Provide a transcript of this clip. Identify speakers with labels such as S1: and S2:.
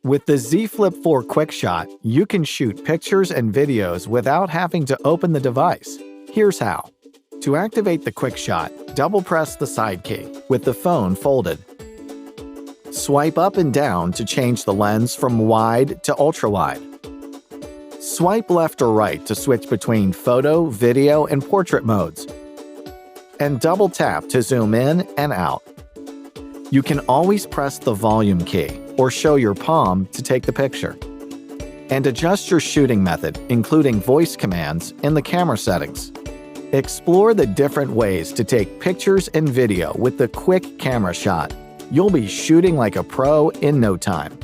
S1: With the Z Flip4 Quick Shot, you can shoot pictures and videos without having to open the device. Here's how. To activate the Quick Shot, double-press the side key with the phone folded. Swipe up and down to change the lens from wide to ultra-wide. Swipe left or right to switch between photo, video, and portrait modes. And double-tap to zoom in and out. You can always press the volume key or show your palm to take the picture. And adjust your shooting method, including voice commands, in the camera settings. Explore the different ways to take pictures and video with the Quick Camera Shot. You'll be shooting like a pro in no time.